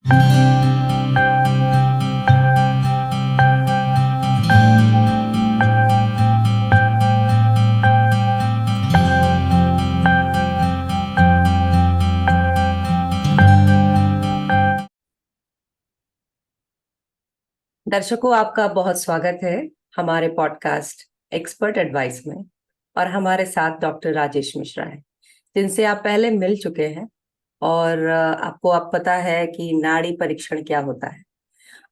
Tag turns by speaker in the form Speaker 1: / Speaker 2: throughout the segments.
Speaker 1: दर्शकों, आपका बहुत स्वागत है हमारे पॉडकास्ट एक्सपर्ट एडवाइस में। और हमारे साथ डॉक्टर राजेश मिश्रा है, जिनसे आप पहले मिल चुके हैं। और आपको अब पता है कि नाड़ी परीक्षण क्या होता है।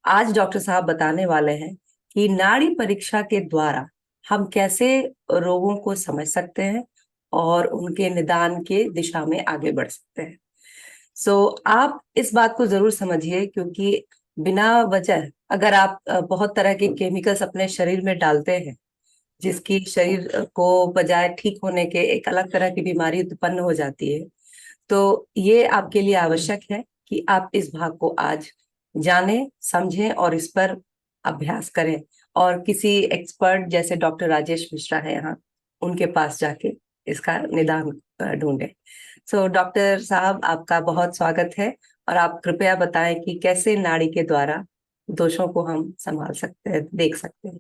Speaker 1: आज डॉक्टर साहब बताने वाले हैं कि नाड़ी परीक्षा के द्वारा हम कैसे रोगों को समझ सकते हैं और उनके निदान के दिशा में आगे बढ़ सकते हैं। आप इस बात को जरूर समझिए, क्योंकि बिना वजह अगर आप बहुत तरह के केमिकल्स अपने शरीर में डालते हैं, जिसकी शरीर को बजाय ठीक होने के एक अलग तरह की बीमारी उत्पन्न हो जाती है, तो ये आपके लिए आवश्यक है कि आप इस भाग को आज जानें, समझें और इस पर अभ्यास करें। और किसी एक्सपर्ट जैसे डॉक्टर राजेश मिश्रा है यहाँ, उनके पास जाके इसका निदान ढूंढें। डॉक्टर साहब, आपका बहुत स्वागत है। और आप कृपया बताएं कि कैसे नाड़ी के द्वारा दोषों को हम संभाल सकते हैं, देख सकते हैं।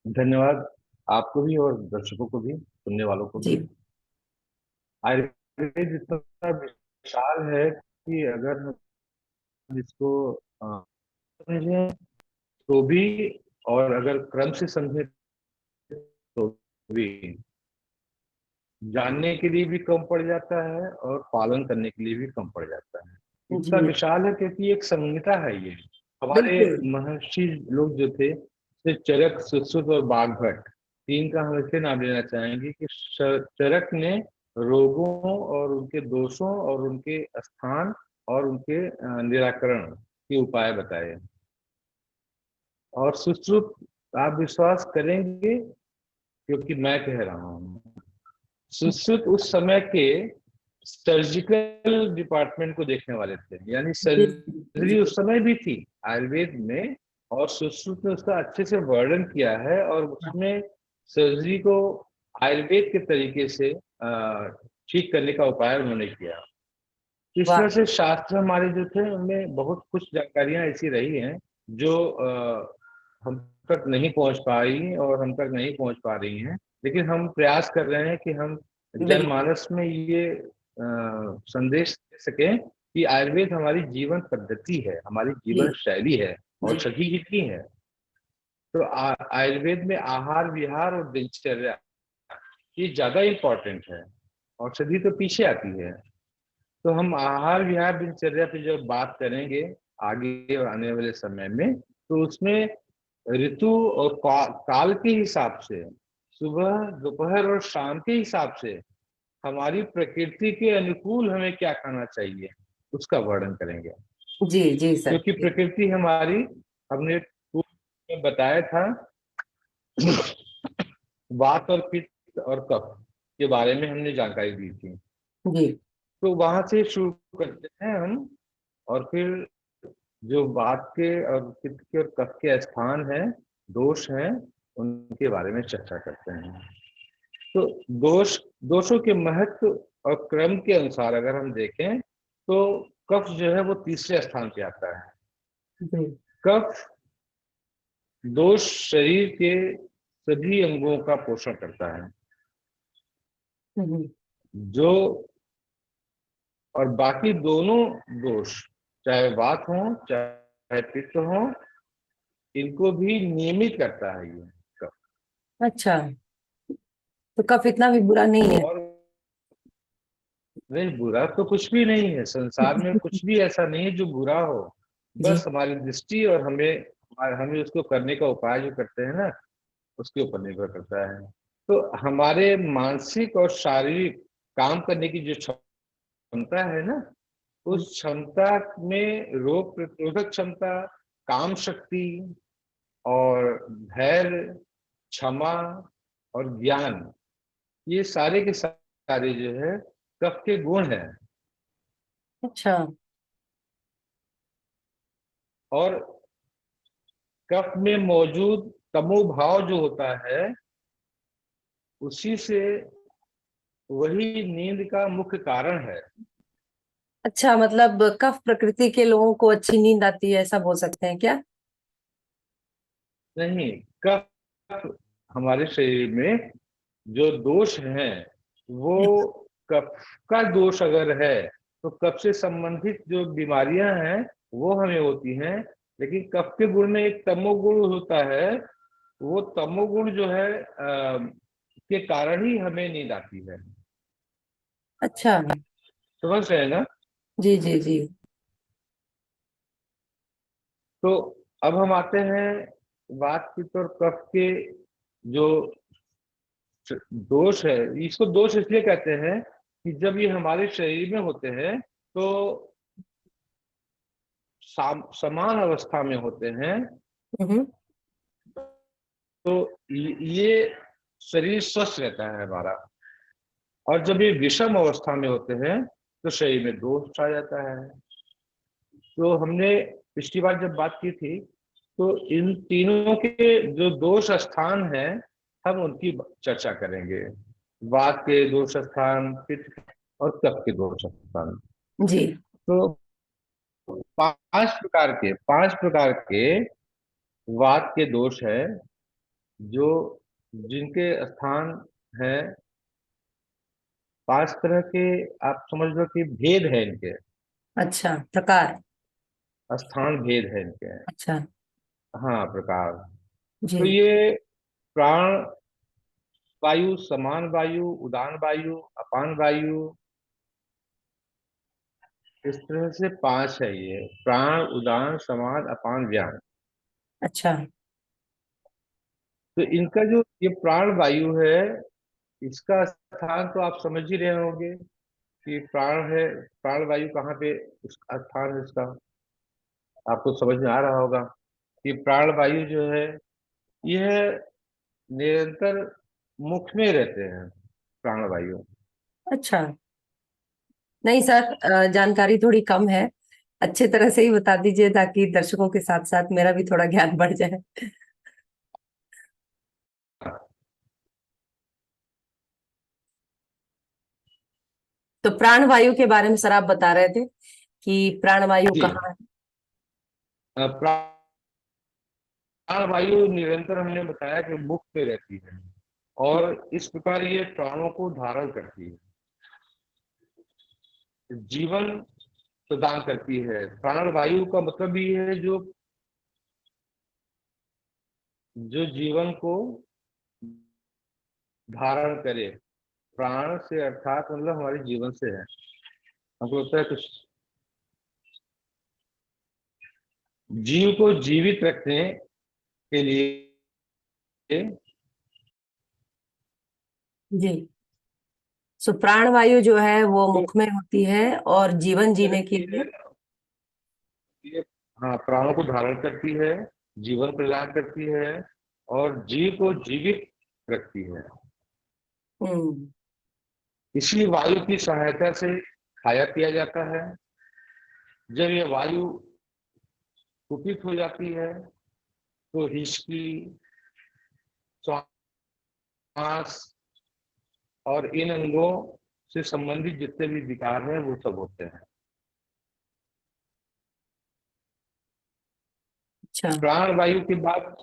Speaker 2: धन्यवाद आपको भी और दर्शकों को भी, सुनने वालों को
Speaker 1: जी।
Speaker 2: भी। आयुर्वेद इतना विशाल है कि अगर हम इसको समझें तो भी, और अगर क्रम से समझें तो भी, जानने के लिए भी कम पड़ जाता है और पालन करने के लिए भी कम पड़ जाता है। इतना
Speaker 1: जी,
Speaker 2: विशाल है क्योंकि एक संहिता है ये। हमारे
Speaker 1: बिल्कुल।
Speaker 2: महर्षि लोग जो थे, जैसे चरक, सुश्रुत और बाघभट्ट, तीन का हम ऐसे नाम लेना चाहेंगे कि चरक ने रोगों और उनके दोषों और उनके स्थान और उनके निराकरण के उपाय बताए। और सुश्रुत, आप विश्वास करेंगे क्योंकि मैं कह रहा हूँ, सुश्रुत उस समय के सर्जिकल डिपार्टमेंट को देखने वाले थे, यानी
Speaker 1: जी,
Speaker 2: सर्जरी
Speaker 1: जी,
Speaker 2: उस समय भी थी आयुर्वेद में। और सुश्रुत ने उसका अच्छे से वर्णन किया है और उसमें सर्जरी को आयुर्वेद के तरीके से ठीक करने का उपाय उन्होंने किया। इस तरह
Speaker 1: वाह।
Speaker 2: से शास्त्र हमारे जो थे उनमें बहुत कुछ जानकारियां ऐसी रही हैं जो हम तक नहीं पहुंच पाई और हम तक नहीं पहुंच पा रही हैं। लेकिन हम प्रयास कर रहे हैं कि हम
Speaker 1: बिल्कुल।
Speaker 2: जनमानस में ये संदेश दे सकें कि आयुर्वेद हमारी जीवन पद्धति है, हमारी
Speaker 1: जी,
Speaker 2: जीवन शैली है,
Speaker 1: जी,
Speaker 2: औषधि ही नहीं है। तो आयुर्वेद में आहार विहार और दिनचर्या ये ज्यादा इम्पोर्टेंट है, औषधि तो पीछे आती है। तो हम आहार विहार दिनचर्या पे जब बात करेंगे आगे आने वाले समय में, तो उसमें ऋतु और काल के हिसाब से, सुबह दोपहर और शाम के हिसाब से हमारी प्रकृति के अनुकूल हमें क्या खाना चाहिए उसका वर्णन करेंगे।
Speaker 1: जी, जी सर।
Speaker 2: क्योंकि प्रकृति हमारी, हमने पूर्व में बताया था, वात और पित्त और कफ के बारे में हमने जानकारी दी थी।
Speaker 1: जी।
Speaker 2: तो वहां से शुरू करते हैं हम, और फिर जो वात के और पित्त के और कफ के स्थान हैं, दोष हैं, उनके बारे में चर्चा करते हैं। तो दोषों के महत्व और क्रम के अनुसार अगर हम देखें तो कफ जो है वो तीसरे स्थान पे आता है।
Speaker 1: जी।
Speaker 2: कफ दोष शरीर के सभी अंगों का पोषण करता है।
Speaker 1: हम्म।
Speaker 2: जो और बाकी दोनों दोष, चाहे वात हो चाहे पित्त हो, इनको भी नियमित करता है ये कफ।
Speaker 1: अच्छा, तो कफ इतना भी बुरा नहीं है।
Speaker 2: और नहीं, बुरा तो कुछ भी नहीं है, संसार में कुछ भी ऐसा नहीं है जो बुरा हो।
Speaker 1: जी,
Speaker 2: बस हमारी दृष्टि और हमें उसको करने का उपाय जो करते हैं ना, उसके ऊपर निर्भर करता है। तो हमारे मानसिक और शारीरिक काम करने की जो क्षमता है ना, उस क्षमता में रोग प्रतिरोधक क्षमता, काम शक्ति और धैर्य, क्षमा और ज्ञान, ये सारे के सारे जो है कफ के गुण हैं।
Speaker 1: अच्छा।
Speaker 2: और कफ में मौजूद तमोभाव जो होता है, उसी से वही नींद का मुख्य कारण है।
Speaker 1: अच्छा, मतलब कफ प्रकृति के लोगों को अच्छी नींद आती है, ऐसा बोल सकते हैं क्या?
Speaker 2: नहीं, कफ हमारे शरीर में जो दोष है वो कफ का दोष अगर है तो कफ से संबंधित जो बीमारियां हैं वो हमें होती हैं। लेकिन कफ के गुण में एक तमोगुण होता है, वो तमोगुण जो है के कारण ही हमें नींद आती है।
Speaker 1: अच्छा।
Speaker 2: समझ रहे हैं ना?
Speaker 1: जी जी जी।
Speaker 2: तो अब हम आते हैं बात की, तो कफ के जो दोष है, इसको दोष इसलिए कहते हैं कि जब ये हमारे शरीर में होते हैं तो समान अवस्था में होते हैं,
Speaker 1: हम्म।
Speaker 2: तो ये शरीर स्वस्थ रहता है हमारा। और जब ये विषम अवस्था में होते हैं तो शरीर में दोष आ जाता है। तो हमने पिछली बार जब बात की थी तो इन तीनों के जो दोष स्थान है हम उनकी चर्चा करेंगे। वात के दोष स्थान, पित्त और कफ के दोष स्थान।
Speaker 1: जी।
Speaker 2: तो पांच प्रकार के वात के दोष है, जो जिनके स्थान है, पांच तरह के। आप समझ लो कि भेद है इनके,
Speaker 1: अच्छा, प्रकार।
Speaker 2: स्थान भेद है इनके।
Speaker 1: अच्छा।
Speaker 2: हाँ, प्रकार।
Speaker 1: जी।
Speaker 2: तो ये प्राण वायु, समान वायु, उदान वायु, अपान वायु, इस तरह से पांच है ये। प्राण, उदान, समान, अपान, व्यान।
Speaker 1: अच्छा।
Speaker 2: तो इनका जो ये प्राण वायु है, इसका स्थान तो आप समझ ही रहे होंगे कि प्राण है, प्राण वायु कहाँ पे उसका स्थान है इसका। आपको समझ में आ रहा होगा कि प्राण वायु जो है यह निरंतर मुख में रहते हैं, प्राण वायु।
Speaker 1: अच्छा। नहीं सर, जानकारी थोड़ी कम है। अच्छे तरह से ही बता दीजिए ताकि दर्शकों के साथ साथ मेरा भी थोड़ा ज्ञान बढ़ जाए। तो प्राण वायु के बारे में सर आप बता रहे थे कि प्राण वायु
Speaker 2: जी,
Speaker 1: कहाँ है?
Speaker 2: प्राण वायु निरंतर हमने बताया कि मुख में रहती है और इस प्रकार ये प्राणों को धारण करती है, जीवन प्रदान करती है। प्राण वायु का मतलब ये है जो जो जीवन को धारण करे। प्राण से अर्थात मतलब हमारे जीवन से है। हमको लगता है कुछ जीव को जीवित रखने के लिए,
Speaker 1: जी। सो प्राण वायु जो है वो
Speaker 2: तो
Speaker 1: मुख में होती है और जीवन जीने के
Speaker 2: करती है
Speaker 1: लिए।
Speaker 2: ये, हाँ, प्राणों को धारण करती है, जीवन प्रदान करती है और जीव को जीवित रखती है।
Speaker 1: हम्म।
Speaker 2: इसी वायु की सहायता से खाया पिया जाता है। जब ये वायु कुपित हो जाती है तो हिचकी, श्वास और इन अंगों से संबंधित जितने भी विकार हैं वो सब होते हैं।
Speaker 1: अच्छा।
Speaker 2: प्राण वायु के बाद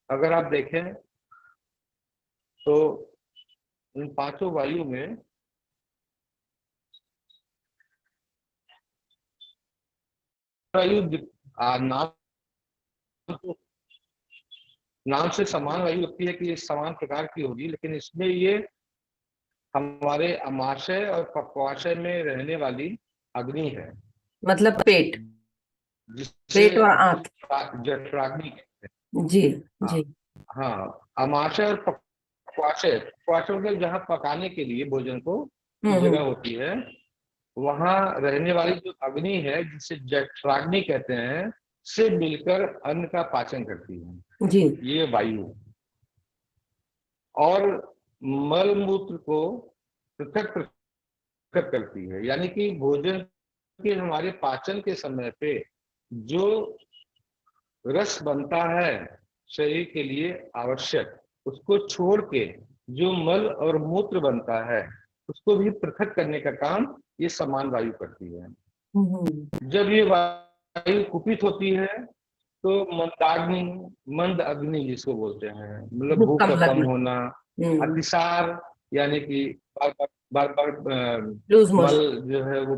Speaker 2: अगर आप देखें तो इन पांचों वायु में वायु नाम नाम से समान वायु लगती है कि ये समान प्रकार की होगी, लेकिन इसमें ये हमारे अमाशय और पक्वाशय में रहने वाली अग्नि है,
Speaker 1: मतलब पेट।
Speaker 2: जिससे
Speaker 1: पेट और आंत।
Speaker 2: जठराग्नि कहते हैं।
Speaker 1: जी।
Speaker 2: हाँ,
Speaker 1: जी।
Speaker 2: हाँ, अमाशय और पक्वाशय, पक्वाशय मतलब जहाँ पकाने के लिए भोजन को की
Speaker 1: हम्म।
Speaker 2: जगह होती है, वहां रहने वाली जो अग्नि है जिसे जठराग्नि कहते हैं, से मिलकर अन्न का पाचन करती है
Speaker 1: जी।
Speaker 2: ये वायु। और मल मूत्र को पृथक पृथक करती है, यानी कि भोजन के हमारे पाचन के समय पे जो रस बनता है शरीर के लिए आवश्यक, उसको छोड़ के जो मल और मूत्र बनता है उसको भी पृथक करने का काम ये समान वायु करती है।
Speaker 1: हम्म।
Speaker 2: जब ये वायु कुपित होती है तो मंदाग्नि, मंद अग्नि जिसको बोलते हैं, मतलब
Speaker 1: भूख
Speaker 2: भूख
Speaker 1: कम
Speaker 2: का कम
Speaker 1: लगना।
Speaker 2: होना,
Speaker 1: हम्म।
Speaker 2: अतिसार, यानी कि बार बार बार
Speaker 1: लूज
Speaker 2: मल
Speaker 1: मोशन।
Speaker 2: जो है वो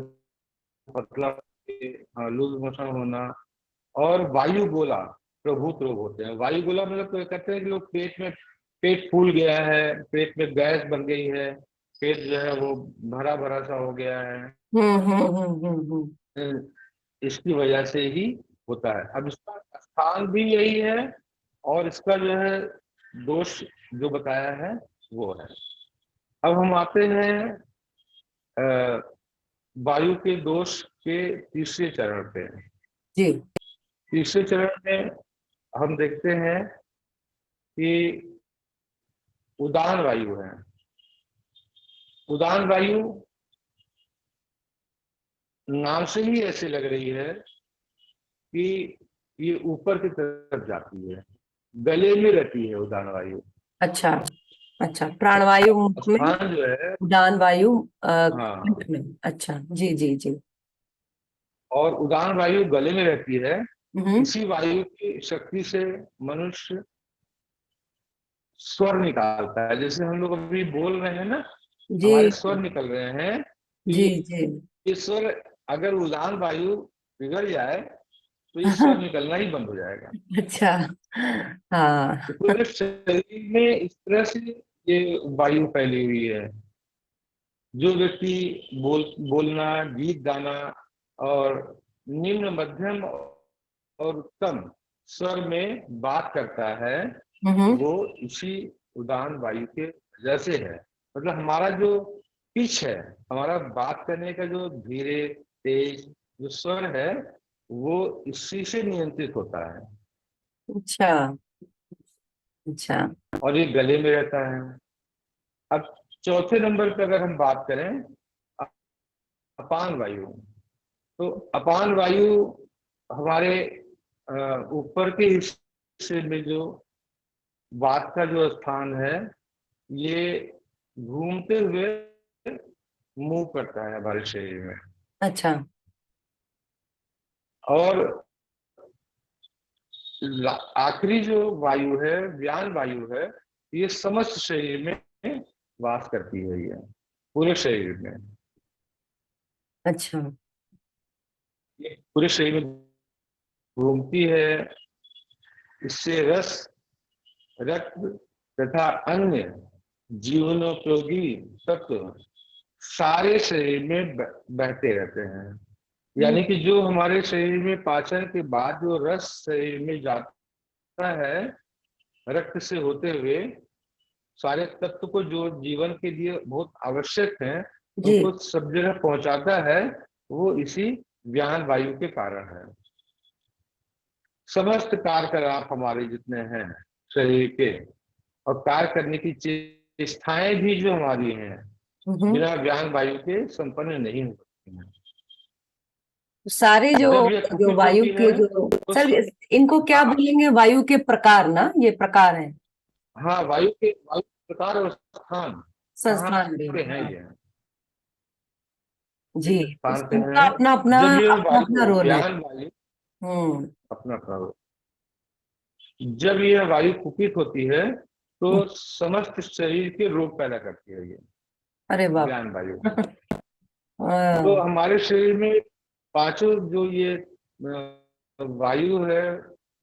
Speaker 2: पतला, लूज मोशन होना, और वायु गोला प्रभुत रोग होते हैं। वायु गोला मतलब तो कहते हैं कि लोग पेट में, पेट फूल गया है, पेट में गैस बन गई है, पेट जो है वो भरा भरा सा हो गया है, अ, इसकी वजह से ही होता है। अब इसका स्थान भी यही है, और इसका जो है दोष जो बताया है वो है। अब हम आते हैं अ, वायु के दोष के तीसरे चरण पे।
Speaker 1: जी।
Speaker 2: तीसरे चरण में हम देखते हैं कि उदान वायु है। उदान वायु नाम से ही ऐसे लग रही है कि ये ऊपर की तरफ जाती है, गले में रहती है उदान वायु।
Speaker 1: अच्छा। अच्छा, प्राणवायु
Speaker 2: और
Speaker 1: मुख में,
Speaker 2: स्थान जो है,
Speaker 1: उड़ान वायु
Speaker 2: हाँ,
Speaker 1: कंठ में। अच्छा, जी जी जी।
Speaker 2: और उदान वायु गले में रहती है।
Speaker 1: हम्म।
Speaker 2: इसी वायु की शक्ति से मनुष्य स्वर निकालता है। जैसे हम लोग अभी बोल रहे हैं ना,
Speaker 1: जी
Speaker 2: हमारे स्वर निकल रहे हैं, तो
Speaker 1: जी जी।
Speaker 2: ये स्वर, अगर उदान वायु बिगड़ जाए तो ये स्वर निकलना ही बंद हो जाएगा।
Speaker 1: अच्छा। हाँ।
Speaker 2: तो पूरे शरीर में इस तरह से ये वायु फैली हुई है। जो व्यक्ति बोलना, गीत गाना और निम्न, मध्यम और उत्तम स्वर में बात करता है,
Speaker 1: हम्म।
Speaker 2: वो इसी उदान वायु के वजह से है। मतलब हमारा जो पिच है, हमारा बात करने का जो धीरे तेज जो स्वर है, वो इसी से नियंत्रित होता है।
Speaker 1: अच्छा। अच्छा।
Speaker 2: और ये गले में रहता है। अब चौथे नंबर पर अगर हम बात करें अपान वायु, तो अपान वायु हमारे ऊपर के हिस्से में जो बात का जो स्थान है, ये घूमते हुए मूव करता है हमारे शरीर में।
Speaker 1: अच्छा।
Speaker 2: और आखिरी जो वायु है, व्यान वायु है, ये समस्त शरीर में वास करती है, ये पूरे शरीर में,
Speaker 1: अच्छा।
Speaker 2: ये पूरे शरीर में घूमती है। इससे रस, रक्त तथा अन्य जीवनोपयोगी तत्व सारे शरीर में बहते रहते हैं।
Speaker 1: हम्म।
Speaker 2: यानी कि जो हमारे शरीर में पाचन के बाद जो रस शरीर में जाता है, रक्त से होते हुए सारे तत्व को जो जीवन के लिए बहुत आवश्यक हैं,
Speaker 1: जी।
Speaker 2: उनको सब जगह पहुंचाता है, वो इसी व्यान वायु के कारण है। समस्त कार्यकलाप हमारे जितने हैं शरीर के, और कार्य करने की चेष्टाएं भी जो हमारी हैं,
Speaker 1: हम्म।
Speaker 2: बिना व्यान वायु के संपन्न नहीं हो सकती हैं।
Speaker 1: सारे जो
Speaker 2: जब यह
Speaker 1: जो
Speaker 2: कुपित
Speaker 1: वायु
Speaker 2: होती
Speaker 1: के
Speaker 2: है
Speaker 1: जो,
Speaker 2: तो
Speaker 1: सर इनको क्या
Speaker 2: हाँ,
Speaker 1: बोलेंगे, वायु के प्रकार ना, ये प्रकार है।
Speaker 2: हाँ, वायु के प्रकार और स्थान कहाँ
Speaker 1: संस्थान भी,
Speaker 2: पे है,
Speaker 1: हाँ।
Speaker 2: ये
Speaker 1: जी।
Speaker 2: किस स्थान पे
Speaker 1: इनका
Speaker 2: है।
Speaker 1: अपना अपना
Speaker 2: जब ये
Speaker 1: अपना अपना
Speaker 2: वायु
Speaker 1: रोल है।
Speaker 2: व्यान वायु,
Speaker 1: हम्म।
Speaker 2: अपना अपना, जब यह वायु कुपित होती है तो समस्त शरीर के रोग पैदा करती है, ये
Speaker 1: अरे बाप।
Speaker 2: व्यान वायु। तो
Speaker 1: हाँ।
Speaker 2: हमारे शरीर में पांचों जो ये वायु है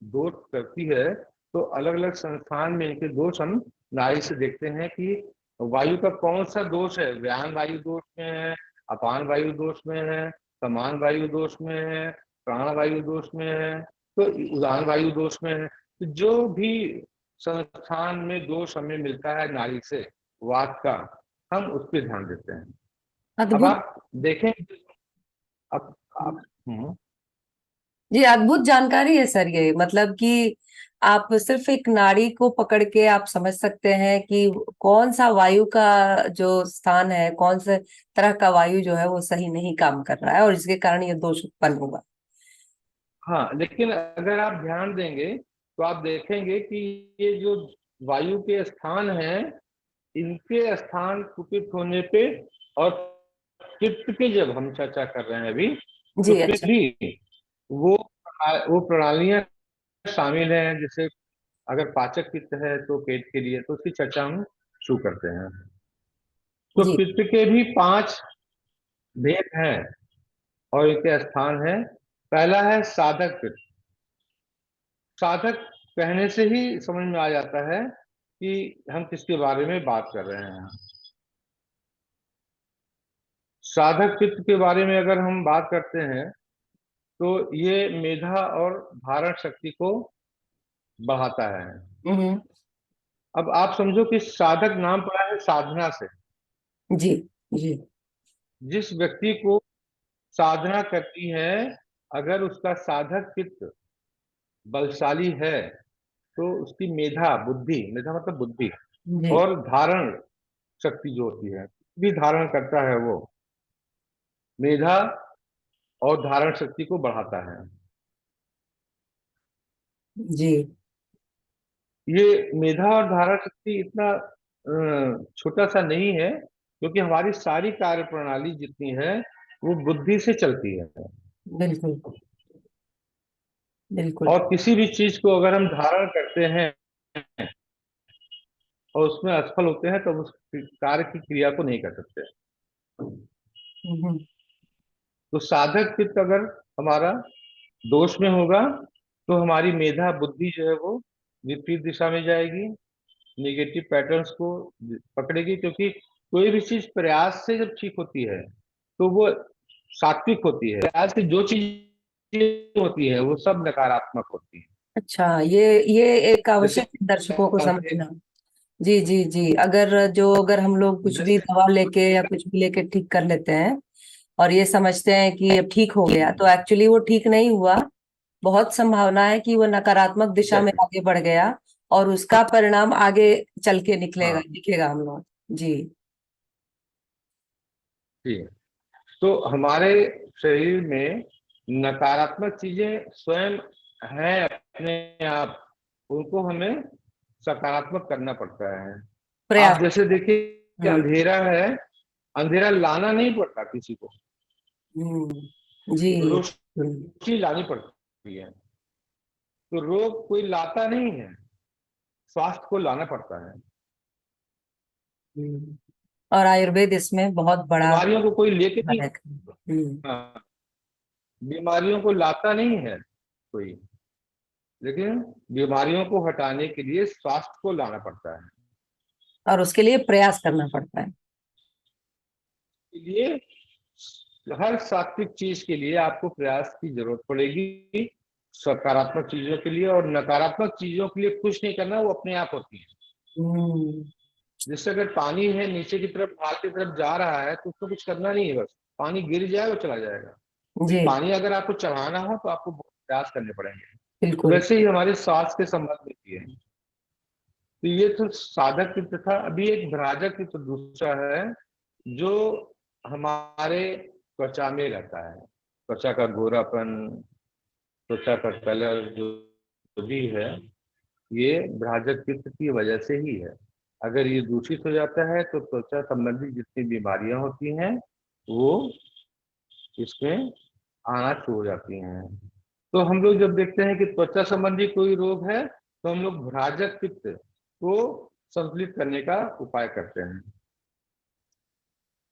Speaker 2: दोष करती है, तो अलग अलग संस्थान में इनके दोष हम नाड़ी से देखते हैं कि वायु का कौन सा दोष है। व्यान वायु दोष में है, अपान वायु दोष में है, समान वायु दोष में है, प्राण वायु दोष में है, तो उदान वायु दोष में है। तो जो भी संस्थान में दोष हमें मिलता है नाड़ी से, वात का, हम उस पर ध्यान देते हैं। अब
Speaker 1: अद्भुत।
Speaker 2: आप देखें, अब आप,
Speaker 1: जी, अद्भुत जानकारी है सर, ये मतलब कि आप सिर्फ एक नाड़ी को पकड़ के आप समझ सकते हैं कि कौन सा वायु का जो स्थान है, कौन से तरह का वायु जो है वो सही नहीं काम कर रहा है और इसके कारण ये दोष उत्पन्न होगा।
Speaker 2: हाँ, लेकिन अगर आप ध्यान देंगे तो आप देखेंगे कि ये जो वायु के स्थान हैं, इनके स्थान कुपित होने पे और पित्त के जब हम चर्चा कर रहे हैं अभी, तो
Speaker 1: जी
Speaker 2: पित्त
Speaker 1: अच्छा।
Speaker 2: भी वो वो प्रणालियां शामिल हैं। जैसे अगर पाचक पित्त है तो पेट के लिए, तो उसकी चर्चा हम शुरू करते हैं। तो
Speaker 1: जी।
Speaker 2: पित्त के भी 5 भेद हैं और इनके स्थान है। पहला है साधक पित्त। साधक कहने से ही समझ में आ जाता है कि हम किसके बारे में बात कर रहे हैं। साधक पित्त के बारे में अगर हम बात करते हैं तो ये मेधा और धारण शक्ति को बढ़ाता है।
Speaker 1: हम्म।
Speaker 2: अब आप समझो कि साधक नाम पड़ा है साधना से।
Speaker 1: जी। जी।
Speaker 2: जिस व्यक्ति को साधना करती है, अगर उसका साधक चित्त बलशाली है तो उसकी मेधा बुद्धि, मेधा मतलब बुद्धि,
Speaker 1: जी।
Speaker 2: और धारण शक्ति जो होती है भी धारण करता है, वो मेधा और धारण शक्ति को बढ़ाता है।
Speaker 1: जी।
Speaker 2: ये मेधा और धारण शक्ति इतना छोटा सा नहीं है, क्योंकि हमारी सारी कार्य प्रणाली जितनी है वो बुद्धि से चलती है।
Speaker 1: बिल्कुल। बिल्कुल।
Speaker 2: और किसी भी चीज को अगर हम धारण करते हैं और उसमें असफल होते हैं तो उस कार्य की क्रिया को नहीं कर सकते।
Speaker 1: हम्म।
Speaker 2: तो साधक चित्त अगर हमारा दोष में होगा तो हमारी मेधा बुद्धि जो है वो विपरीत दिशा में जाएगी, नेगेटिव पैटर्न्स को पकड़ेगी। क्योंकि कोई भी चीज प्रयास से जब ठीक होती है तो वो सात्विक होती है। प्रयास से जो चीज होती है वो सब नकारात्मक होती है।
Speaker 1: अच्छा, ये एक
Speaker 2: जैसे
Speaker 1: आवश्यक है दर्शकों को समझना। जी जी जी। अगर हम लोग कुछ भी
Speaker 2: जैसे
Speaker 1: दवा लेके या कुछ भी लेके ठीक कर लेते हैं और ये समझते हैं कि अब ठीक हो गया, तो एक्चुअली वो ठीक नहीं हुआ। बहुत संभावना है कि वो नकारात्मक दिशा में
Speaker 2: एग्जैक्टली,
Speaker 1: आगे बढ़ गया और उसका परिणाम आगे चल के निकलेगा,
Speaker 2: हाँ
Speaker 1: दिखेगा हम लोग। जी।
Speaker 2: ठीक है। तो हमारे शरीर में नकारात्मक चीजें स्वयं हैं अपने आप, उनको हमें सकारात्मक करना पड़ता है।
Speaker 1: प्रयास।
Speaker 2: आप जैसे देखिए कि
Speaker 1: हम्म।
Speaker 2: अंधेरा है, अंधेरा लाना नहीं पड़ता किसी को,
Speaker 1: जी।
Speaker 2: रोशनी लानी पड़ती है। तो रोग कोई लाता नहीं है, स्वास्थ्य को लाना पड़ता है।
Speaker 1: हम्म। और आयुर्वेद इसमें बहुत बड़ा
Speaker 2: बीमारियों को कोई लेके नहीं,
Speaker 1: है।
Speaker 2: हाँ, बीमारियों को लाता नहीं है कोई, लेकिन बीमारियों को हटाने के लिए स्वास्थ्य को लाना पड़ता है।
Speaker 1: और उसके लिए प्रयास करना पड़ता है।
Speaker 2: लिए हर सात्विक चीज के लिए आपको प्रयास की जरूरत पड़ेगी, सकारात्मक चीजों के लिए। और नकारात्मक चीजों के लिए कुछ नहीं करना, वो अपने आप होती है।
Speaker 1: हम्म।
Speaker 2: जैसे अगर पानी है नीचे की तरफ, भाग की तरफ जा रहा है, तो उसको कुछ करना नहीं है, बस पानी गिर जाए वो चला जाएगा।
Speaker 1: जी।
Speaker 2: लेकिन पानी अगर आपको चढ़ाना हो तो आपको बहुत प्रयास करने पड़ेंगे। तो
Speaker 1: बिल्कुल।
Speaker 2: वैसे ही हमारे स्वास्थ्य के संबंध में भी है। तो ये तो साधक चित्त था। अभी एक भ्राजक चित्त दूसरा है, जो हमारे त्वचा में रहता है। त्वचा का गोरापन, त्वचा का कलर जो भी है, ये भ्राजक पित्त की वजह से ही है। अगर ये दूषित हो जाता है तो त्वचा संबंधी जितनी बीमारियां होती हैं वो इसमें आना शुरू हो जाती हैं। तो हम लोग जब देखते हैं कि त्वचा संबंधी कोई रोग है तो हम लोग भ्राजक पित्त को संतुलित करने का उपाय करते हैं।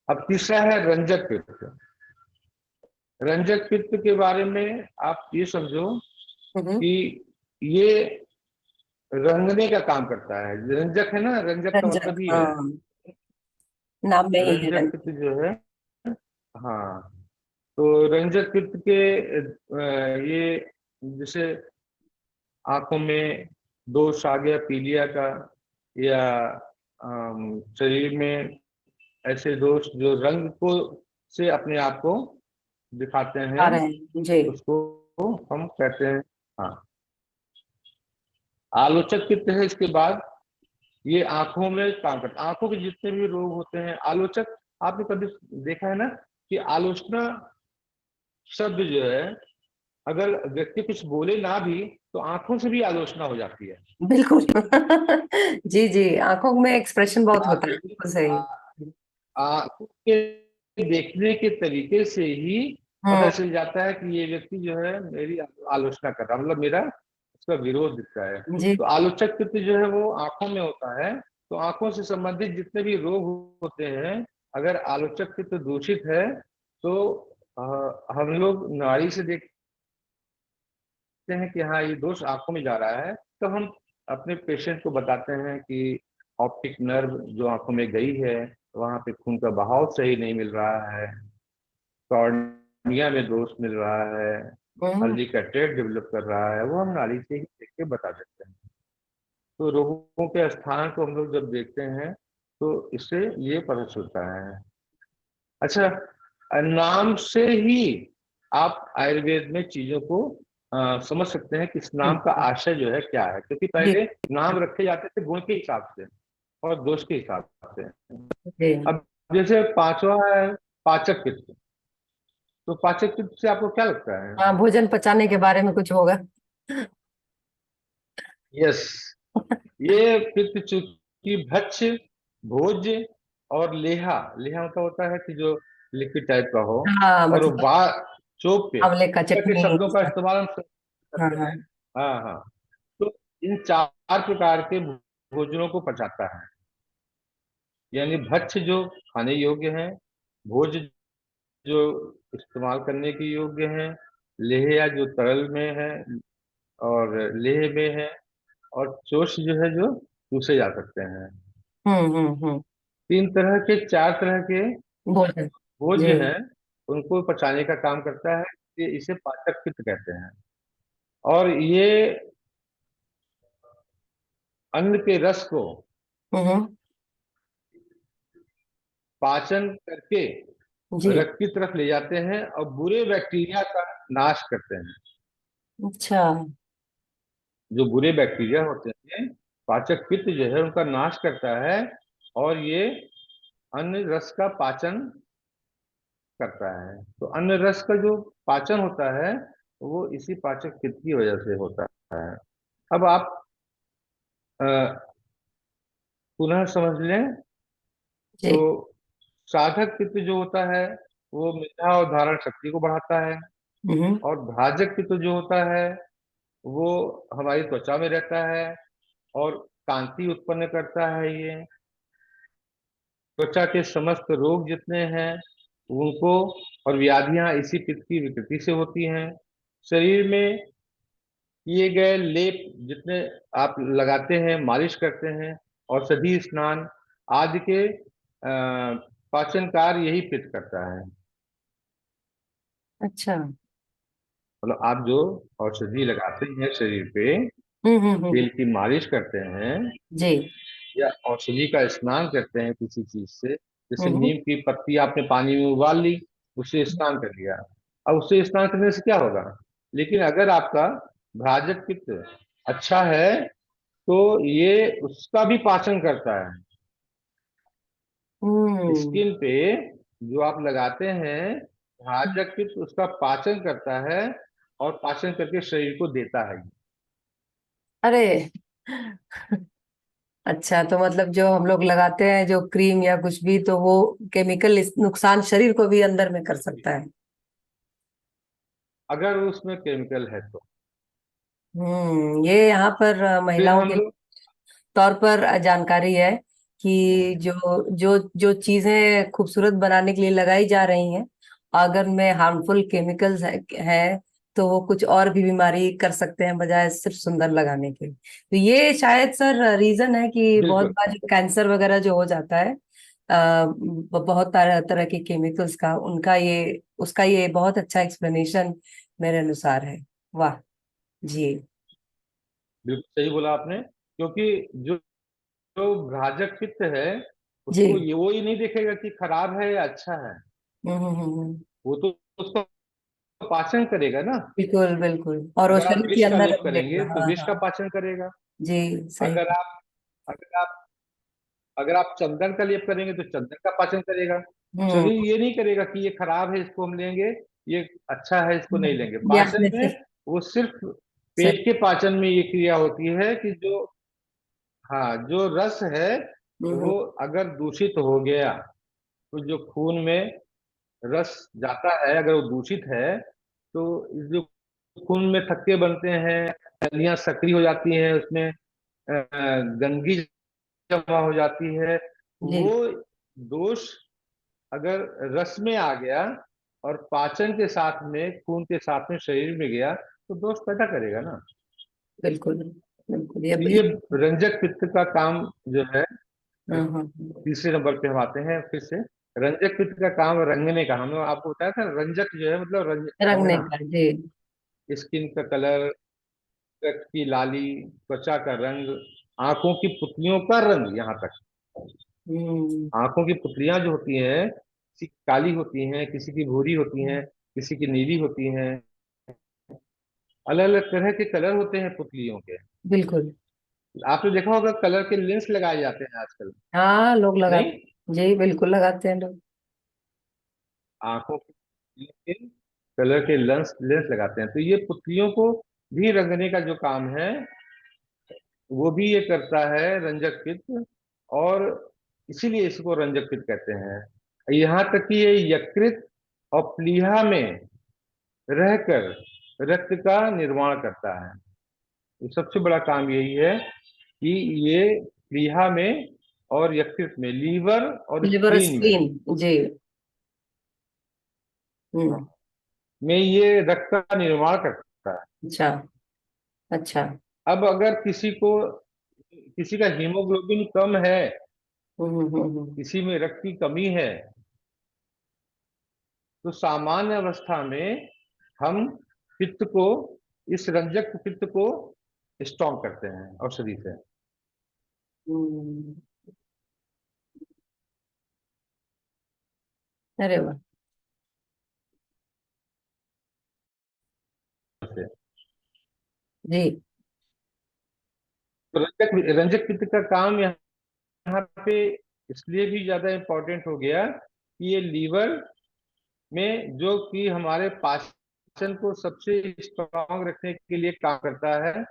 Speaker 2: अब तीसरा है रंजक पित्त। रंजक पित्त के बारे में आप ये समझो
Speaker 1: हम्म।
Speaker 2: कि ये रंगने का काम करता है। रंजक है ना, रंजक का
Speaker 1: रंजक,
Speaker 2: मतलब ही है,
Speaker 1: हाँ, नाम में ही है
Speaker 2: रंजक
Speaker 1: रंजक।
Speaker 2: पित्त जो है। हाँ, तो रंजक पित्त के ये जैसे आंखों में दोष आ गया पीलिया का, या शरीर में ऐसे दोष जो रंग को से अपने आप को दिखाते
Speaker 1: आ
Speaker 2: हैं,
Speaker 1: रहे हैं जी।
Speaker 2: उसको हम कहते हैं। हाँ, आलोचक पित्त है इसके बाद। ये आंखों में काम करता है। आंखों के जितने भी रोग होते हैं आलोचक, आपने कभी देखा है ना कि आलोचना शब्द जो है अगर व्यक्ति कुछ बोले ना भी तो आंखों से भी आलोचना हो जाती है।
Speaker 1: बिल्कुल। जी जी, आंखों में एक्सप्रेशन बहुत
Speaker 2: आप
Speaker 1: होता है, बिल्कुल सही।
Speaker 2: आंखों के देखने के तरीके से ही पता
Speaker 1: हम्म।
Speaker 2: चल जाता है कि ये व्यक्ति जो है मेरी आलोचना कर रहा है, मतलब मेरा उसका विरोध दिखता है।
Speaker 1: जी।
Speaker 2: तो आलोचक पित्त जो है वो आंखों में होता है। तो आंखों से संबंधित जितने भी रोग होते हैं, अगर आलोचक पित्त दूषित है तो हम लोग नाड़ी से देखते हैं कि हाँ ये दोष आंखों में जा रहा है, तो हम अपने पेशेंट को बताते हैं कि ऑप्टिक नर्व जो आंखों में गई है, वहां पे खून का बहाव सही नहीं मिल रहा है, कॉर्निया में दोष मिल रहा है,
Speaker 1: हम्म।
Speaker 2: हल्दी का टेट डेवलप कर रहा है, वो हम नाड़ी से ही देख के बता देते हैं। तो रोगों के स्थान को हम लोग जब देखते हैं तो इससे ये पता चलता है। अच्छा, नाम से ही आप आयुर्वेद में चीजों को समझ सकते हैं कि इस नाम का आशय जो है क्या है, क्योंकि
Speaker 1: जी
Speaker 2: पहले नाम रखे जाते थे गुण के हिसाब से और दोष के हिसाब से।
Speaker 1: जी।
Speaker 2: अब जैसे पांचवा है पाचक पित्त। तो पाचक पित्त से आपको क्या लगता है?
Speaker 1: हाँ, भोजन पचाने के बारे में कुछ होगा।
Speaker 2: यस, ये पित्त चूंकि भक्ष्य, भोज्य और लेहा, लेहा मतलब होता है कि जो लिक्विड टाइप का हो,
Speaker 1: हाँ
Speaker 2: और
Speaker 1: मतलब
Speaker 2: वा चोप पे,
Speaker 1: आंवले का
Speaker 2: इस तरह के
Speaker 1: चटनी।
Speaker 2: शब्दों का इस्तेमाल हम
Speaker 1: हाँ
Speaker 2: करते
Speaker 1: हाँ।
Speaker 2: हैं। हाँ हाँ। तो इन चार प्रकार के भोजनों को पचाता है। यानी भक्ष्य जो खाने योग्य है, भोज्य जो इस्तेमाल करने के योग्य है, लेह या जो तरल में है और लेह में है, और चोष जो है जो चूसे जा सकते हैं।
Speaker 1: हम्म।
Speaker 2: तीन तरह के, चार तरह के
Speaker 1: भोजन। जी।
Speaker 2: भोज्य हैं, उनको पचाने का काम करता है। ये इसे पाचक पित्त कहते हैं। और ये अन्न के रस को
Speaker 1: हम्म।
Speaker 2: पाचन करके
Speaker 1: जी।
Speaker 2: रक्त की तरफ ले जाते हैं और बुरे बैक्टीरिया का नाश करते हैं।
Speaker 1: अच्छा।
Speaker 2: जो बुरे बैक्टीरिया होते हैं, पाचक पित्त जो है उनका नाश करता है, और ये अन्न रस का पाचन करता है। तो अन्न रस का जो पाचन होता है वो इसी पाचक पित्त की वजह से होता है। अब आप अ, पुनः समझ लें
Speaker 1: जी।
Speaker 2: तो साधक पित्त जो होता है वो मेधा और धारण शक्ति को बढ़ाता है,
Speaker 1: हम्म।
Speaker 2: और भाजक पित्त जो होता है वो हमारी त्वचा में रहता है और कांति उत्पन्न करता है। ये त्वचा के समस्त रोग जितने हैं उनको और व्याधियां इसी पित्त की विकृति से होती हैं। शरीर में किए गए लेप जितने आप लगाते हैं, मालिश करते हैं, औषधि स्नान आदि के पाचन कार्य यही पित्त करता है।
Speaker 1: अच्छा।
Speaker 2: मतलब आप जो औषधि लगाते हैं शरीर पे,
Speaker 1: हम्म।
Speaker 2: तेल की मालिश करते हैं
Speaker 1: जी।
Speaker 2: या औषधि का स्नान करते हैं किसी चीज से, जैसे
Speaker 1: हम्म।
Speaker 2: नीम की पत्ती आपने पानी में उबाल ली, उससे स्नान कर लिया। अब उससे स्नान करने से क्या होगा? लेकिन अगर आपका भ्राजक पित्त अच्छा है तो ये उसका भी पाचन करता है।
Speaker 1: हम्म।
Speaker 2: स्किन पे जो आप लगाते हैं, भ्राजक पित्त उसका पाचन करता है और पाचन करके शरीर को देता है।
Speaker 1: अरे, अच्छा, तो मतलब जो हम लोग लगाते हैं जो क्रीम या कुछ भी, तो वो केमिकल नुकसान शरीर को भी अंदर में कर सकता है।
Speaker 2: अगर उसमें केमिकल है तो।
Speaker 1: ये यहाँ पर
Speaker 2: फिर
Speaker 1: महिलाओं
Speaker 2: हम
Speaker 1: के
Speaker 2: लोग
Speaker 1: तौर पर जानकारी है कि जो जो जो चीजें खूबसूरत बनाने के लिए लगाई जा रही हैं, अगर में हार्मफुल केमिकल्स है तो वो कुछ और भी बीमारी कर सकते हैं बजाय सिर्फ सुंदर लगाने के। तो ये शायद सर रीजन है कि बहुत
Speaker 2: बिल्कुल
Speaker 1: बार जो कैंसर वगैरह जो हो जाता है, बहुत तरह तरह के केमिकल्स का, उनका ये उसका ये बहुत अच्छा एक्सप्लेनेशन मेरे अनुसार है। वाह। जी
Speaker 2: बिल्कुल सही बोला आपने, क्योंकि जो जो भ्राजक पित्त है
Speaker 1: जी।
Speaker 2: उसको ये वो ही नहीं देखेगा कि खराब है या अच्छा है।
Speaker 1: हम्म।
Speaker 2: वो तो उसका पाचन करेगा ना।
Speaker 1: बिल्कुल बिल्कुल, और वो
Speaker 2: अगर आप
Speaker 1: शरीर के
Speaker 2: विष का
Speaker 1: अंदर
Speaker 2: लेप
Speaker 1: रहेगा।
Speaker 2: करेंगे तो
Speaker 1: हाँ
Speaker 2: विष का
Speaker 1: हाँ।
Speaker 2: पाचन करेगा।
Speaker 1: जी। सही।
Speaker 2: अगर आप अगर आप अगर आप चंदन का लेप करेंगे तो चंदन का पाचन करेगा।
Speaker 1: हम्म।
Speaker 2: शरीर ये नहीं करेगा कि ये खराब है इसको हम लेंगे ये अच्छा है, इसको नहीं लेंगे।
Speaker 1: ये
Speaker 2: पाचन
Speaker 1: आपने
Speaker 2: में
Speaker 1: सिर्फ
Speaker 2: वो सिर्फ
Speaker 1: सही।
Speaker 2: पेट के पाचन में ये क्रिया होती है कि जो, हाँ, जो रस है
Speaker 1: हम्म।
Speaker 2: वो अगर दूषित हो गया, तो जो खून में रस जाता है अगर वो दूषित है, तो इस जो खून में थक्के बनते हैं, नलियां सक्रिय हो जाती हैं, उसमें गंदगी जमा हो जाती है,
Speaker 1: जी
Speaker 2: वो दोष अगर रस में आ गया और पाचन के साथ में, खून के साथ में शरीर में गया, तो दोष पैदा करेगा ना।
Speaker 1: बिल्कुल बिल्कुल, ये
Speaker 2: तो
Speaker 1: भी।
Speaker 2: ये रंजक पित्त का काम जो है,
Speaker 1: हाँ हाँ।
Speaker 2: तीसरे नंबर पे हम आते हैं फिर से। रंजक पित्त का काम रंगने का, हमने आपको बताया था, रंजक जो है मतलब
Speaker 1: रंगने
Speaker 2: रंगना।
Speaker 1: का, जी।
Speaker 2: स्किन का कलर, रक्त की लाली, त्वचा का रंग, आंखों की पुतलियों का रंग, यहाँ तक
Speaker 1: हम्म।
Speaker 2: आंखों की पुतलियां जो होती हैं, किसी की काली होती हैं, किसी की भूरी होती हैं, किसी की नीली होती हैं, अलग अलग तरह के कलर होते हैं पुतलियों के।
Speaker 1: बिल्कुल।
Speaker 2: आपने देखा होगा कलर के लेंस लगाए जाते हैं आजकल,
Speaker 1: हाँ, लोग
Speaker 2: नहीं?
Speaker 1: लगाते, जी बिल्कुल लगाते हैं लोग।
Speaker 2: आंखों की पुतलियों के कलर के लेंस लेंस लगाते हैं, तो ये पुतलियों को भी रंगने का जो काम है, वो भी ये करता है रंजक पित्त। और इसीलिए इसको रंजक पित्त कहते हैं। यहाँ तक कि ये यकृत और प्लीहा में रहकर रक्त का निर्माण करता है। ये सबसे बड़ा काम यही है कि ये प्लीहा में और यकृत में, लीवर और
Speaker 1: लिवर
Speaker 2: स्प्लीन में,
Speaker 1: स्प्लीन, जी। हम्म।
Speaker 2: ये रक्त का निर्माण करता है।
Speaker 1: अच्छा अच्छा।
Speaker 2: अब अगर किसी का हीमोग्लोबिन कम है,
Speaker 1: हम्म।
Speaker 2: किसी में रक्त की कमी है, तो सामान्य अवस्था में हम पित्त को, इस रंजक पित्त को स्ट्रॉन्ग करते हैं औषधि से।
Speaker 1: हम्म। अरे वाह। जी।
Speaker 2: तो रंजक रंजक पित्त का काम यहाँ पे इसलिए भी ज्यादा इम्पोर्टेंट हो गया कि ये लीवर में, जो कि हमारे पाचन को सबसे स्ट्रांग रखने के लिए काम करता है,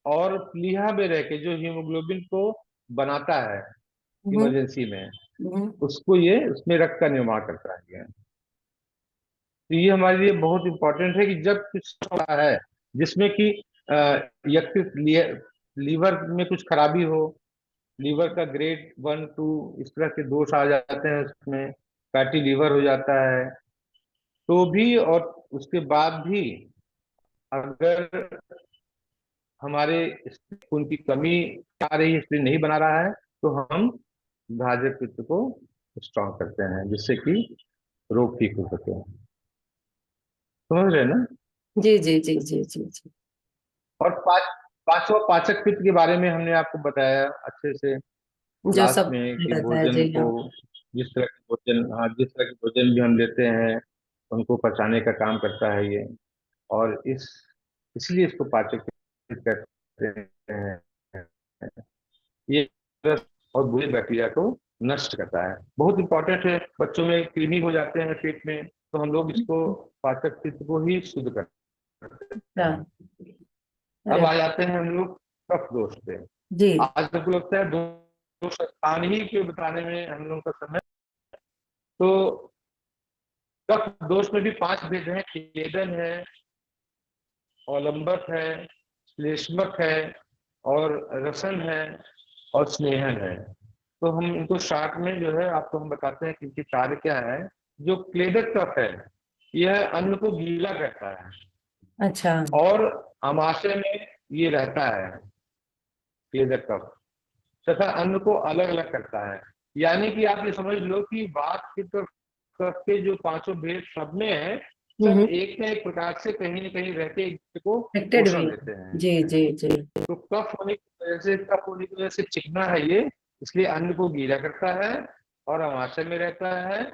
Speaker 2: और प्लीहा में रह के जो हीमोग्लोबिन को बनाता है
Speaker 1: हम्म
Speaker 2: इमरजेंसी में,
Speaker 1: हम्म
Speaker 2: उसको ये, उसमें रक्त का निर्माण करता है ये। तो ये हमारे लिए बहुत इंपॉर्टेंट है कि जब कुछ होता है जिसमें कि अ, यकृत लीवर में कुछ खराबी हो, लीवर का ग्रेड 1 2 इस तरह के दोष आ जाते हैं, उसमें फैटी लीवर हो जाता है, तो भी, और उसके बाद भी अगर हमारे खून की कमी आ रही है, स्प्लीन नहीं बना रहा है, तो हम भाजक पित्त को स्ट्रॉन्ग करते हैं, जिससे कि रोग ठीक हो सके। समझ रहे हैं ना?
Speaker 1: जी जी जी जी जी जी।
Speaker 2: और पांचवा पाचक पित्त के बारे में हमने आपको बताया अच्छे से
Speaker 1: जो
Speaker 2: लास्ट
Speaker 1: सब
Speaker 2: में, कि
Speaker 1: रहता है,
Speaker 2: भोजन
Speaker 1: जी
Speaker 2: को,
Speaker 1: हाँ।
Speaker 2: जिस तरह के भोजन, हाँ, जिस तरह के भोजन भी हम लेते हैं, उनको पचाने का काम करता है ये। और इसलिए इसको पाचक पित्त कहते हैं। ये रस और बुरे बैक्टीरिया को नष्ट करता है, बहुत इंपॉर्टेंट है। बच्चों में कृमि हो जाते हैं पेट में, तो हम लोग इसको, पाचक पित्त को ही शुद्ध करते
Speaker 1: अच्छा।
Speaker 2: हैं। अब
Speaker 1: अरे।
Speaker 2: आ जाते हैं हम लोग कफ दोष पे।
Speaker 1: जी।
Speaker 2: आज तक लगता है दो स्थान ही के बताने में हम लोग का समय। तो कफ दोष में भी 5 भेद हैं: क्लेदन है, अवलंबक है, श्लेष्मक है, और रसन है, और स्नेहन है। तो हम इनको शार्ट में जो है आपको हम बताते हैं कि इनके कार्य क्या है। जो क्लेदक कफ है, यह अन्न को गीला करता है,
Speaker 1: अच्छा।
Speaker 2: और आमाशय में ये रहता है क्लेदक कफ, तथा अन्न को अलग अलग करता है। यानी कि आप ये समझ लो कि वात पित्त और कफ के जो पांचों भेद सब में है, सब
Speaker 1: हम्म।
Speaker 2: एक न एक प्रकार से कहीं न कहीं रहते एक दूसरे को
Speaker 1: कनेक्टेड भी।
Speaker 2: पोषण देते हैं।
Speaker 1: जी जी जी।
Speaker 2: तो कफ होने की वजह से चिकना है ये, इसलिए अन्न को गीला करता है और अमाशय में रहता है,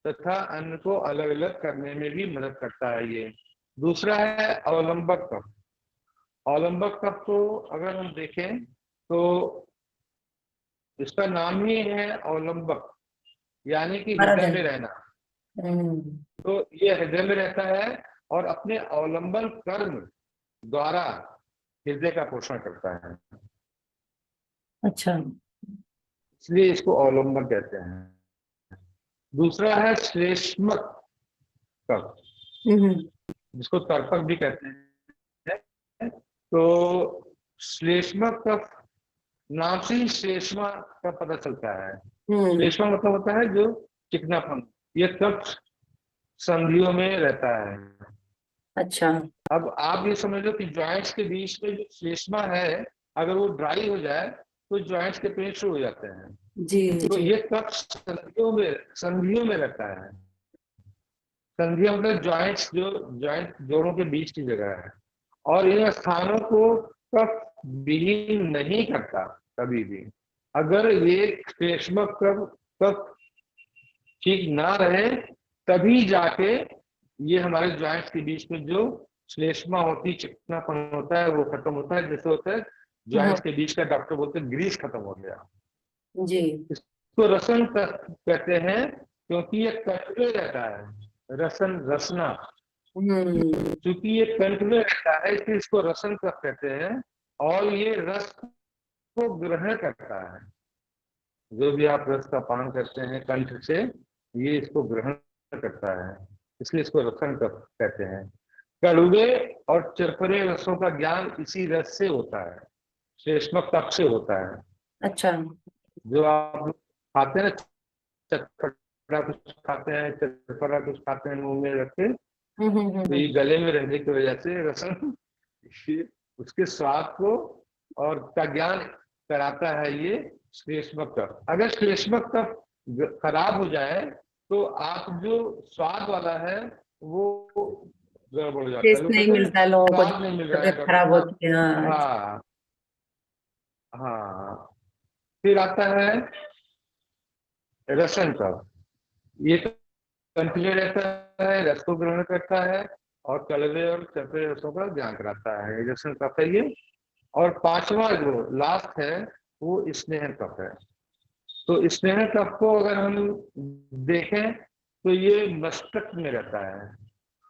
Speaker 2: तथा अन्न को अलग अलग करने में भी मदद करता है ये। दूसरा है अवलंबक कफ। अवलंबक कफ को अगर हम देखें, तो इसका नाम ही है अवलंबक, यानी कि
Speaker 1: हमारा
Speaker 2: हृदय
Speaker 1: दिन।
Speaker 2: में रहना।
Speaker 1: हम्म।
Speaker 2: तो ये हृदय में रहता है और अपने अवलंबन कर्म द्वारा हृदय का पोषण करता है,
Speaker 1: अच्छा।
Speaker 2: इसलिए इसको अवलंबन कहते हैं। दूसरा है श्लेष्मक कफ,
Speaker 1: हम्म।
Speaker 2: जिसको तर्पक भी कहते हैं। तो श्लेष्मक कफ नाम से ही श्लेष्मा का पता चलता है।
Speaker 1: हम्म।
Speaker 2: श्लेष्मा मतलब होता है जो चिकनापन। ये कफ संधियों में रहता है।
Speaker 1: अच्छा।
Speaker 2: अब आप ये समझ लो कि जॉइंट्स के बीच में जो श्लेष्मा है, अगर वो ड्राई हो जाए तो जॉइंट्स के पेन शुरू हो जाते हैं।
Speaker 1: जी
Speaker 2: तो
Speaker 1: जी।
Speaker 2: ये कफ संधियों में रहता है। संधियां मतलब जॉइंट्स, जो जॉइंट जोड़ों के बीच की जगह है, और इन स्थानों को कफ विहीन नहीं करता कभी भी। अगर ये श्लेष्मक कफ कफ ठीक ना रहे, तभी जाके ये हमारे जॉइंट्स के बीच में जो श्लेष्मा होती, चिकनापन होता है, वो खत्म होता है। जैसे होता है
Speaker 1: हाँ।
Speaker 2: जॉइंट्स के बीच का, डॉक्टर बोलते हैं ग्रीस खत्म हो गया।
Speaker 1: जी।
Speaker 2: इसको रसन कहते हैं, क्योंकि ये कंठ में रहता है। रसन, रसना,
Speaker 1: हम्म।
Speaker 2: क्योंकि ये कंठ में रहता है इसलिए इसको रसन कफ कहते हैं। और ये रस को ग्रहण करता है। जो भी आप रस का पान करते हैं कंठ से, ये इसको ग्रहण करता है, इसलिए इसको रसन कहते हैं। कड़वे और चरपरे रसों का ज्ञान इसी रस से होता है, श्लेष्मक कफ से होता है।
Speaker 1: अच्छा।
Speaker 2: जो आप लोग खाते हैं ना, चटपटा कुछ खाते हैं, चटपटा कुछ खाते हैं मुंह में रखे, तो ये
Speaker 1: हम्म।
Speaker 2: गले में रहने की वजह से रसन उसके स्वाद को और का ज्ञान कराता है ये श्लेष्मक कफ। अगर श्लेष्मक कफ खराब हो जाए तो आप जो स्वाद वाला है वो गड़बड़ हो जाता है।
Speaker 1: टेस्ट
Speaker 2: लोग
Speaker 1: नहीं
Speaker 2: कहते हैं
Speaker 1: मिलता है लोगों को,
Speaker 2: स्वाद नहीं मिल
Speaker 1: जब
Speaker 2: रहा है
Speaker 1: तबीयत
Speaker 2: डॉक्टर
Speaker 1: खराब
Speaker 2: साहब।
Speaker 1: होती है। हाँ।
Speaker 2: हाँ, हाँ। फिर आता है रसन कफ। ये कंठ में रहता है, रस को ग्रहण करता है और कड़वे और चपे रसों का ज्ञान कराता है। ये रसन कफ है ये। और पांचवा जो लास्ट है वो स्नेह कफ है। तो स्नेह कफ को अगर हम देखें तो ये मस्तक में रहता है।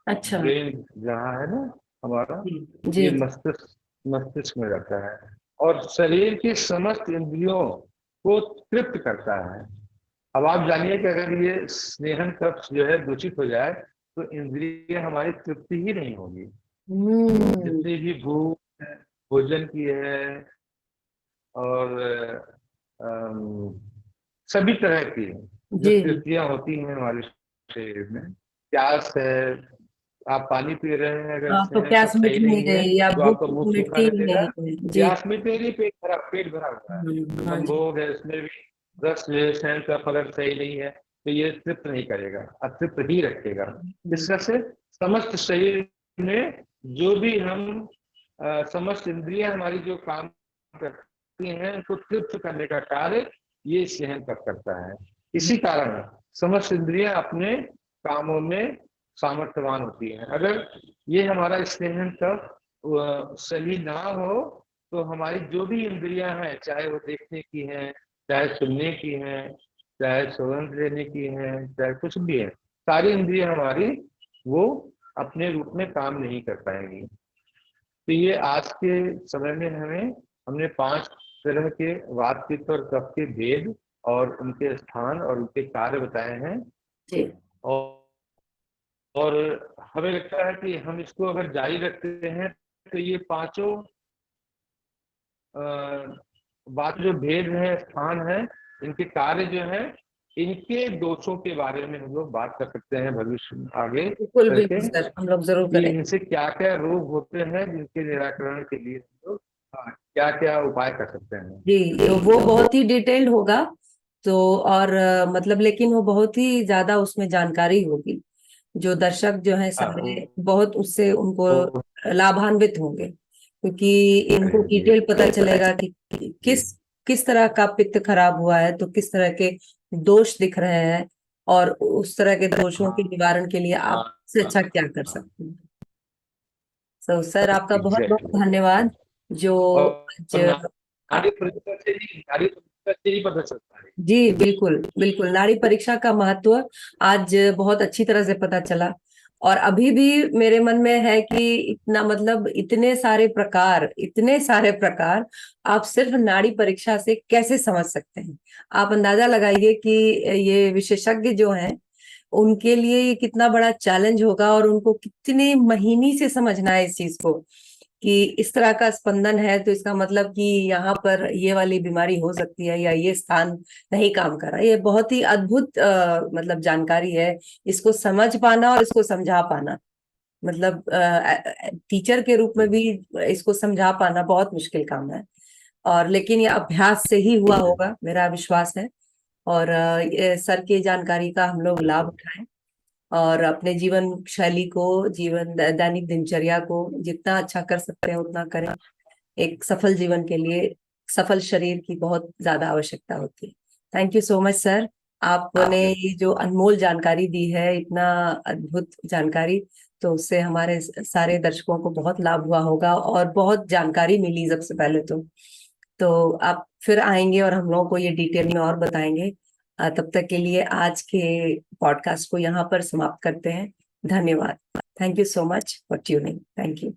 Speaker 1: अच्छा।
Speaker 2: ब्रेन जहाँ है ना हमारा,
Speaker 1: जी जी
Speaker 2: ये
Speaker 1: जी।
Speaker 2: मस्तिष्क मस्तिष्क में रहता है और शरीर की समस्त इंद्रियों को तृप्त करता है। अब आप जानिए कि अगर ये स्नेहन कफ जो है दूषित हो जाए तो इंद्रिय हमारी तृप्ति ही नहीं होगी।
Speaker 1: हम्म।
Speaker 2: जितनी भी भूख है, भोजन की है, और अम, सभी तरह की जो
Speaker 1: जी जी।
Speaker 2: तृप्तियां होती हैं हमारे शरीर में, प्यास है, आप पानी पी रहे हैं, अगर
Speaker 1: हाँ, तो
Speaker 2: सेहन
Speaker 1: प्यास
Speaker 2: कफ
Speaker 1: मिट
Speaker 2: सही
Speaker 1: नहीं
Speaker 2: नहीं है
Speaker 1: रही या
Speaker 2: तो
Speaker 1: भूख
Speaker 2: आपका मुंह सूखा
Speaker 1: मिटती ही
Speaker 2: रहेगा।
Speaker 1: नहीं है। जी।
Speaker 2: प्यास मिटे नहीं, पेट भरा हुआ है।
Speaker 1: हाँ जी।
Speaker 2: संभोग है, उसमें भी रस जो है, सेहन का फलक सही नहीं है, तो ये तृप्त नहीं करेगा, अतृप्त ही रखेगा। इस तरह से समस्त शरीर में जो भी हम समस्त इंद्रियां हमारी जो काम करती हैं, उनको तृप्त करने का कार्य ये सेहन कफ करता है। इसी कारण समस्त इंद्रियां अपने कामों में सामर्थ्यवान होती हैं। अगर ये हमारा स्नेहन कफ सही ना हो तो हमारी जो भी इंद्रियां हैं, चाहे वो देखने की हैं, चाहे सुनने की हैं, चाहे सुगंध लेने की हैं, चाहे कुछ भी है, सारी इंद्रियां हमारी वो अपने रूप में काम नहीं कर पाएंगी। तो ये आज के समय में हमने 5 तरह के वात, पित्त और कफ के भेद और उनके स्थान और उनके कार्य बताए हैं।
Speaker 1: जी।
Speaker 2: और और हमें लगता है कि हम इसको अगर जारी रखते हैं तो ये पांचों बात जो भेद है, स्थान है, इनके कार्य जो है, इनके दोषों के बारे में हम लोग बात कर सकते हैं भविष्य में आगे
Speaker 1: बिल्कुल
Speaker 2: करके,
Speaker 1: बिल्कुल सर, हम लोग जरूर
Speaker 2: कि
Speaker 1: करेंगे।
Speaker 2: इनसे क्या क्या रोग होते हैं जिनके निराकरण के लिए हम लोग क्या क्या उपाय कर सकते हैं।
Speaker 1: जी, तो वो बहुत ही डिटेल्ड होगा। तो और मतलब लेकिन वो बहुत ही ज्यादा उसमें जानकारी होगी, जो दर्शक जो है
Speaker 2: हाँ,
Speaker 1: सारे बहुत उससे उनको
Speaker 2: वो
Speaker 1: लाभान्वित होंगे, क्योंकि इनको
Speaker 2: जी
Speaker 1: डिटेल पता चलेगा कि
Speaker 2: जी।
Speaker 1: किस किस तरह का पित्त खराब हुआ है, तो किस तरह के दोष दिख रहे हैं, और उस तरह के दोषों के निवारण के लिए
Speaker 2: हाँ,
Speaker 1: आप से अच्छा क्या कर
Speaker 2: हाँ,
Speaker 1: सकते हैं। तो सर आपका बहुत बहुत
Speaker 2: एग्जैक्टली।
Speaker 1: धन्यवाद जो
Speaker 2: और
Speaker 1: आज
Speaker 2: नाड़ी
Speaker 1: आप।
Speaker 2: परिषद से ही नाड़ी से ही पता चलता है।
Speaker 1: जी बिल्कुल बिल्कुल, नाड़ी परीक्षा का महत्व आज बहुत अच्छी तरह से पता चला। और अभी भी मेरे मन में है कि इतना मतलब इतने सारे प्रकार आप सिर्फ नाड़ी परीक्षा से कैसे समझ सकते हैं। आप अंदाजा लगाइए कि ये विशेषज्ञ जो हैं उनके लिए ये कितना बड़ा चैलेंज होगा, और उनको कितने महीने से समझना है इस चीज को कि इस तरह का स्पंदन है तो इसका मतलब कि यहाँ पर ये वाली बीमारी हो सकती है या ये स्थान नहीं काम कर रहा है। ये बहुत ही अद्भुत मतलब जानकारी है। इसको समझ पाना और इसको समझा पाना, मतलब टीचर के रूप में भी इसको समझा पाना बहुत मुश्किल काम है। और लेकिन ये अभ्यास से ही हुआ होगा, मेरा विश्वास है। और ये सर की जानकारी का हम लोग लाभ
Speaker 2: बिल्कुल।
Speaker 1: उठाएं और अपने जीवन शैली को, दैनिक दिनचर्या को जितना अच्छा कर सकते हैं उतना करें। एक सफल जीवन के लिए सफल शरीर की बहुत ज्यादा आवश्यकता होती है। Thank you so much sir, आपने ये जो अनमोल जानकारी दी है, इतना अद्भुत जानकारी, तो उससे हमारे सारे दर्शकों को बहुत लाभ हुआ होगा और बहुत जानकारी मिली सबसे पहले तो आप फिर आएंगे और हम लोगों को ये डिटेल में और बताएंगे। तब तक के लिए आज के पॉडकास्ट को यहाँ पर समाप्त करते हैं। धन्यवाद। Thank you so much for tuning. Thank you.